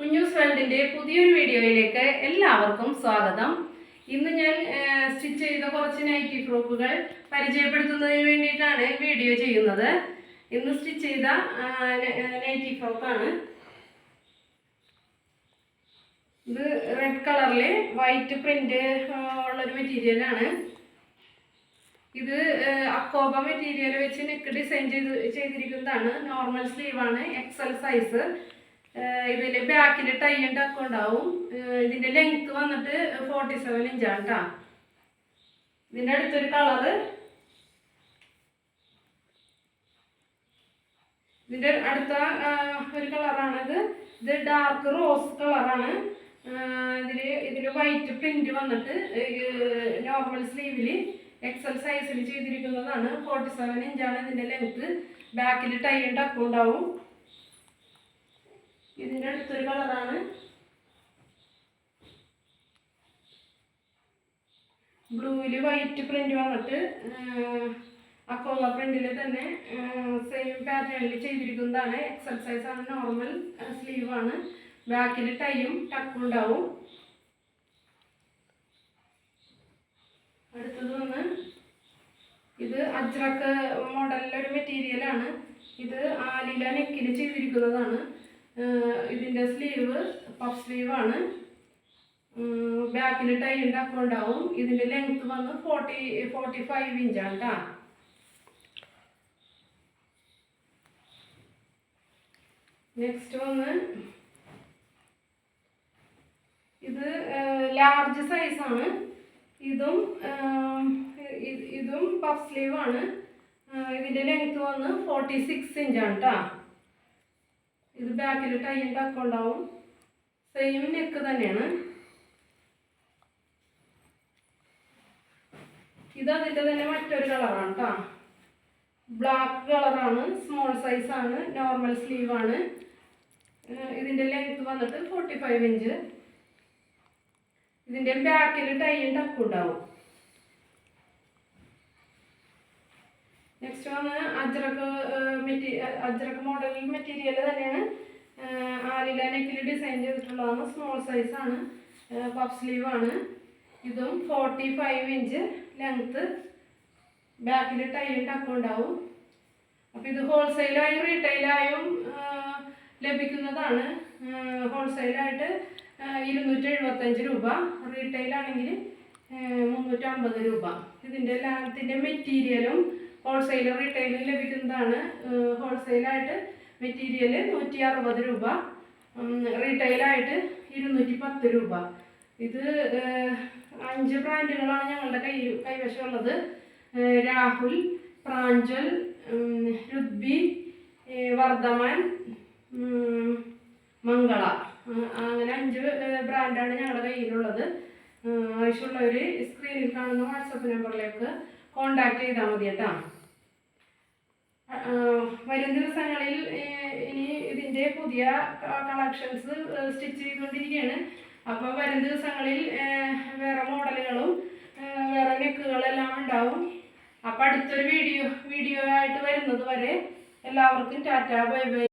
കുഞ്ഞൂസ് വേൾഡിൻ്റെ പുതിയൊരു വീഡിയോയിലേക്ക് എല്ലാവർക്കും സ്വാഗതം. ഇന്ന് ഞാൻ സ്റ്റിച്ച് ചെയ്ത കുറച്ച് നൈറ്റി ഫ്രോക്കുകൾ പരിചയപ്പെടുത്തുന്നതിന് വേണ്ടിയിട്ടാണ് വീഡിയോ ചെയ്യുന്നത്. ഇന്ന് സ്റ്റിച്ച് ചെയ്ത നൈറ്റി ഫ്രോക്കാണ്. ഇത് റെഡ് കളറിൽ വൈറ്റ് പ്രിൻ്റ് ഉള്ളൊരു മെറ്റീരിയലാണ്. ഇത് അക്കോബ മെറ്റീരിയൽ വെച്ച് നെക്ക് ഡിസൈൻ ചെയ്തിരിക്കുന്നതാണ്. നോർമൽ സ്ലീവാണ്, എക്സൽ സൈസ്. ഇതിൽ ബാക്കിൽ ടൈയും ടക്കും ഉണ്ടാവും. ഇതിൻ്റെ ലെങ്ത്ത് വന്നിട്ട് 47 ഇഞ്ചാണ് കേട്ടോ. ഇതിൻ്റെ അടുത്തൊരു കളറ്, ഇതിൻ്റെ അടുത്ത ഒരു കളറാണിത്. ഇത് ഡാർക്ക് റോസ് കളറാണ്. ഇതിൽ വൈറ്റ് പ്രിന്റ് വന്നിട്ട് നോർമൽ സ്ലീവിൽ എക്സൽ സൈസിൽ ചെയ്തിരിക്കുന്നതാണ്. 47 ഇഞ്ചാണ് ഇതിൻ്റെ ലെങ്ത്ത്. ബാക്കിൽ ടൈയും ടക്കും ഉണ്ടാവും. ഇതിൻ്റെ അടുത്തൊരു കളറാണ്. ബ്ലൂവിൽ വൈറ്റ് പ്രിന്റ് വന്നിട്ട് അക്കോബ പ്രിന്റിൽ തന്നെ സെയിം പാറ്റേണിൽ ചെയ്തിരിക്കുന്നതാണ്. എക്സൽ സൈസാണ്, നോർമൽ സ്ലീവാണ്. ബാക്കിൽ ടൈയും ടക്കും ഉണ്ടാവും. അടുത്തത് വന്ന് ഇത് അജ്രക്ക് മോഡലിലൊരു മെറ്റീരിയലാണ്. ഇത് ആലില നെക്കിൽ ചെയ്തിരിക്കുന്നതാണ്. ഇതിൻ്റെ സ്ലീവ് പഫ് സ്ലീവാണ്. ബാക്കിൽ ടൈയും ടക്കും ഉണ്ടാവും. ഇതിൻ്റെ ലെങ്ത്ത് വന്ന് 45 ഇഞ്ചാണ് കേട്ടോ. നെക്സ്റ്റ് വന്ന് ഇത് ലാർജ് സൈസാണ്. ഇതും പഫ് സ്ലീവാണ്. ഇതിൻ്റെ ലെങ്ത്ത് വന്ന് 46 ഇഞ്ചാണ് കേട്ടോ. ഇത് ബാക്കിൽ ടൈയും ടക്കും ഉണ്ടാവും. സെയിം നെക്ക് തന്നെയാണ്. ഇത് അതിൻ്റെ തന്നെ മറ്റൊരു കളറാണ് കേട്ടോ. ബ്ലാക്ക് കളറാണ്, സ്മോൾ സൈസാണ്, നോർമൽ സ്ലീവാണ്. ഇതിൻ്റെ ലെങ്ത്ത് വന്നിട്ട് 45 ഇഞ്ച്. ഇതിൻ്റെ ബാക്കിൽ ടൈയും ടക്കും ഉണ്ടാവും. നെക്സ്റ്റ് വന്ന് അജ്രക്ക് മോഡൽ മെറ്റീരിയൽ തന്നെയാണ്. ആലില നെക്കിൽ ഡിസൈൻ ചെയ്തിട്ടുള്ളതാണ്. സ്മോൾ സൈസാണ്, പഫ് സ്ലീവാണ്. ഇതും 45 ഇഞ്ച് ലെങ്ത്ത്. ബാക്കിൽ ടൈയും ടക്കും ഉണ്ടാവും. അപ്പോൾ ഇത് ഹോൾസെയിലായും റീറ്റെയിലായും ലഭിക്കുന്നതാണ്. ഹോൾസെയിലായിട്ട് 275 രൂപ, റീറ്റെയിലാണെങ്കിൽ 350 രൂപ. ഇതിൻ്റെ മെറ്റീരിയലും ഹോൾസെയിൽ റീറ്റെയിലും ലഭിക്കുന്നതാണ്. ഹോൾസെയിലായിട്ട് മെറ്റീരിയൽ 160 രൂപ, റീറ്റെയിലായിട്ട് 210 രൂപ. ഇത് 5 ബ്രാൻഡുകളാണ് ഞങ്ങളുടെ കൈവശമുള്ളത്. രാഹുൽ, പ്രാഞ്ചൽ, രുദ്ബി, വർദ്ധമാൻ, മംഗള, അങ്ങനെ 5 ബ്രാൻഡാണ് ഞങ്ങളുടെ കയ്യിലുള്ളത്. ആവശ്യമുള്ളവർ സ്ക്രീനിൽ കാണുന്ന വാട്സപ്പ് നമ്പറിലേക്ക് കോണ്ടാക്ട് ചെയ്താൽ മതി കേട്ടോ. വരും ദിവസങ്ങളിൽ ഇനി ഇതിൻ്റെ പുതിയ കളക്ഷൻസ് സ്റ്റിച്ച് ചെയ്തുകൊണ്ടിരിക്കുകയാണ്. അപ്പോൾ വരും ദിവസങ്ങളിൽ വേറെ മോഡലുകളും വേറെ നെക്കുകളെല്ലാം ഉണ്ടാവും. അപ്പോൾ അടുത്തൊരു വീഡിയോ ആയിട്ട് വരുന്നത് വരെ എല്ലാവർക്കും ടാറ്റ, ബൈ ബൈ.